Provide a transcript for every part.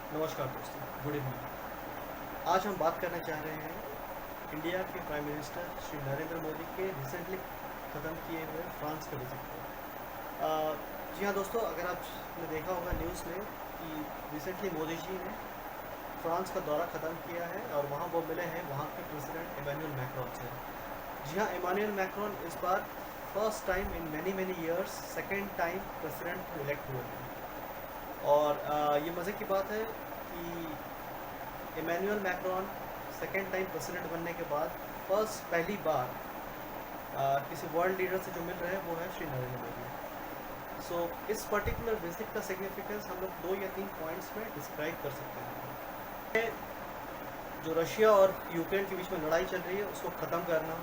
नमस्कार दोस्तों, good evening. आज हम बात करना चाह रहे हैं इंडिया के प्राइम मिनिस्टर श्री नरेंद्र मोदी के रिसेंटली ख़त्म किए हुए फ्रांस के विजिट पर। जी हाँ दोस्तों, अगर आपने देखा होगा न्यूज़ में कि रिसेंटली मोदी जी ने फ्रांस का दौरा ख़त्म किया है और वहाँ वो मिले हैं वहाँ के प्रेसिडेंट इमैनुअल मैक्रोन से। जी हाँ, इमैनुअल मैक्रोन इस बार first time in many many years second time president elect हुए हैं। और ये मज़े की बात है कि Emmanuel Macron second time president बनने के बाद पहली बार किसी वर्ल्ड लीडर से जो मिल रहे हैं वो है श्री नरेंद्र मोदी। सो इस पर्टिकुलर विजिट का सिग्निफिकेंस हम लोग 2 या 3 पॉइंट्स में डिस्क्राइब कर सकते हैं। जो रशिया और यूक्रेन के बीच में लड़ाई चल रही है उसको ख़त्म करना।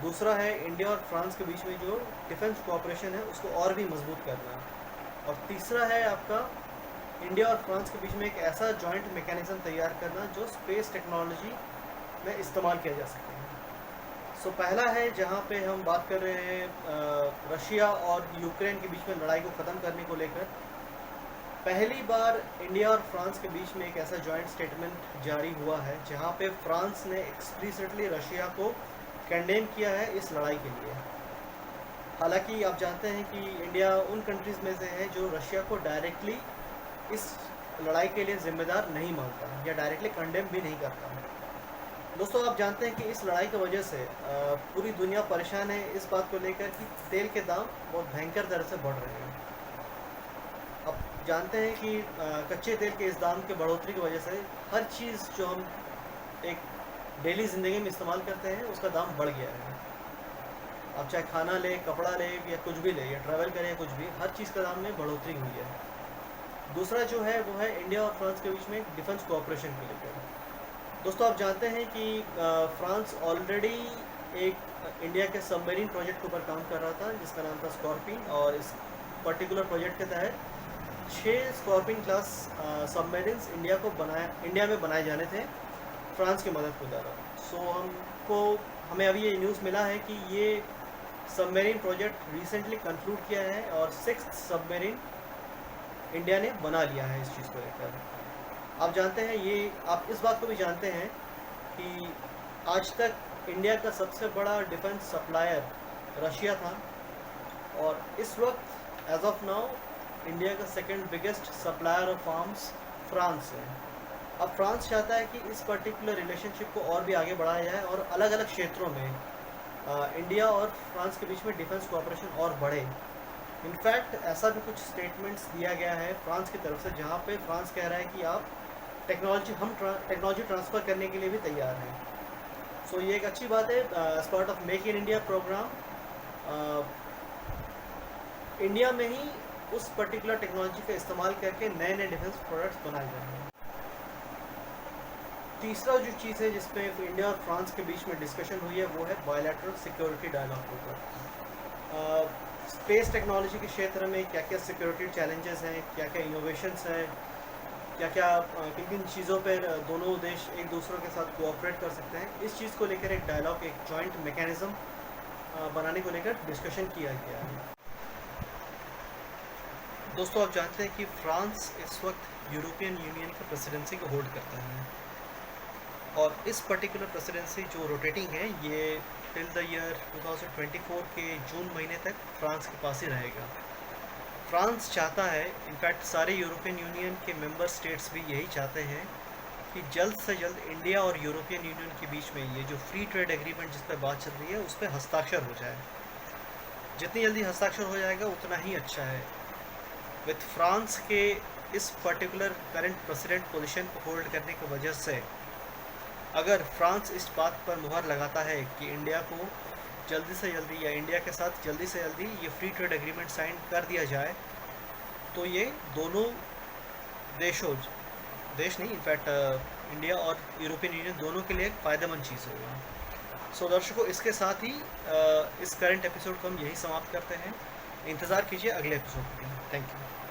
दूसरा है इंडिया और फ्रांस के बीच में जो डिफेंस कोऑपरेशन है उसको और भी मजबूत करना। और तीसरा है आपका इंडिया और फ्रांस के बीच में एक ऐसा जॉइंट मैकेनिज्म तैयार करना जो स्पेस टेक्नोलॉजी में इस्तेमाल किया जा सके। सो पहला है जहाँ पे हम बात कर रहे हैं रशिया और यूक्रेन के बीच में लड़ाई को ख़त्म करने को लेकर। पहली बार इंडिया और फ्रांस के बीच में एक ऐसा जॉइंट स्टेटमेंट जारी हुआ है जहाँ पे फ्रांस ने एक्सप्लिसिटली रशिया को कंडेम किया है इस लड़ाई के लिए। हालांकि आप जानते हैं कि इंडिया उन कंट्रीज़ में से है जो रशिया को डायरेक्टली इस लड़ाई के लिए जिम्मेदार नहीं मानता या डायरेक्टली कंडेम भी नहीं करता। दोस्तों, आप जानते हैं कि इस लड़ाई की वजह से पूरी दुनिया परेशान है इस बात को लेकर कि तेल के दाम बहुत भयंकर तरह से बढ़ रहे हैं। आप जानते हैं कि कच्चे तेल के इस दाम के बढ़ोतरी की वजह से हर चीज़ जो हम एक डेली ज़िंदगी में इस्तेमाल करते हैं उसका दाम बढ़ गया है। आप चाहे खाना ले, कपड़ा ले या कुछ भी ले या ट्रैवल करें या कुछ भी, हर चीज़ का दाम में बढ़ोतरी हुई है। दूसरा जो है वो है इंडिया और फ्रांस के बीच में डिफेंस कोऑपरेशन को लेकर। दोस्तों, आप जानते हैं कि फ्रांस ऑलरेडी एक इंडिया के सबमरीन प्रोजेक्ट के ऊपर काम कर रहा था जिसका नाम था स्कॉर्पिन। और इस पर्टिकुलर प्रोजेक्ट के तहत 6 स्कॉर्पिन क्लास सबमरीन्स इंडिया में बनाए जाने थे फ्रांस की मदद के द्वारा। सो हमें अभी ये न्यूज़ मिला है कि ये सबमरीन प्रोजेक्ट रिसेंटली कंक्लूड किया है और 6th सबमरीन इंडिया ने बना लिया है इस चीज़ को लेकर। आप जानते हैं आप इस बात को भी जानते हैं कि आज तक इंडिया का सबसे बड़ा डिफेंस सप्लायर रशिया था और इस वक्त एज ऑफ नाउ इंडिया का second biggest supplier of arms France है। अब फ्रांस चाहता है कि इस पर्टिकुलर रिलेशनशिप को और भी आगे बढ़ाया जाए और अलग अलग क्षेत्रों में इंडिया और फ्रांस के बीच में डिफेंस कोऑपरेशन और बढ़े। इनफैक्ट ऐसा भी कुछ स्टेटमेंट्स दिया गया है फ्रांस की तरफ से जहाँ पे फ्रांस कह रहा है कि आप टेक्नोलॉजी ट्रांसफ़र करने के लिए भी तैयार हैं। सो ये एक अच्छी बात है। As part of make in India programme India में ही उस पर्टिकुलर टेक्नोलॉजी का इस्तेमाल करके नए नए डिफेंस प्रोडक्ट्स बनाए जा रहे हैं। तीसरा जो चीज़ है जिसमें इंडिया और फ्रांस के बीच में डिस्कशन हुई है वो है बायलैटरल सिक्योरिटी डायलॉग के ऊपर। स्पेस टेक्नोलॉजी के क्षेत्र में क्या क्या सिक्योरिटी चैलेंजेस हैं, क्या क्या इनोवेशंस हैं, क्या क्या किन किन चीज़ों पर दोनों देश एक दूसरों के साथ कोऑपरेट कर सकते हैं, इस चीज़ को लेकर एक डायलॉग, एक जॉइंट मैकेनिज्म बनाने को लेकर डिस्कशन किया गया है। दोस्तों, आप जानते हैं कि फ्रांस इस वक्त यूरोपियन यूनियन की प्रेसिडेंसी को होल्ड करता है और इस पर्टिकुलर प्रेसिडेंसी जो रोटेटिंग है ये टिल द ईयर 2024 के जून महीने तक फ्रांस के पास ही रहेगा। फ्रांस चाहता है, इनफैक्ट सारे यूरोपियन यूनियन के मेंबर स्टेट्स भी यही चाहते हैं कि जल्द से जल्द इंडिया और यूरोपियन यूनियन के बीच में ये जो फ्री ट्रेड एग्रीमेंट जिस पर बात चल रही है उस पर हस्ताक्षर हो जाए। जितनी जल्दी हस्ताक्षर हो जाएगा उतना ही अच्छा है। विथ फ्रांस के इस पर्टिकुलर करंट प्रेसिडेंट पोजीशन को होल्ड करने की वजह से अगर फ्रांस इस बात पर मुहर लगाता है कि इंडिया को जल्दी से जल्दी या इंडिया के साथ जल्दी से जल्दी ये फ्री ट्रेड एग्रीमेंट साइन कर दिया जाए तो ये दोनों देश नहीं, इनफैक्ट इंडिया और यूरोपियन यूनियन दोनों के लिए एक फ़ायदेमंद चीज़ होगा। सो दर्शकों, इसके साथ ही इस करंट एपिसोड को हम यही समाप्त करते हैं। इंतज़ार कीजिए अगले एपिसोड के लिए। Thank you.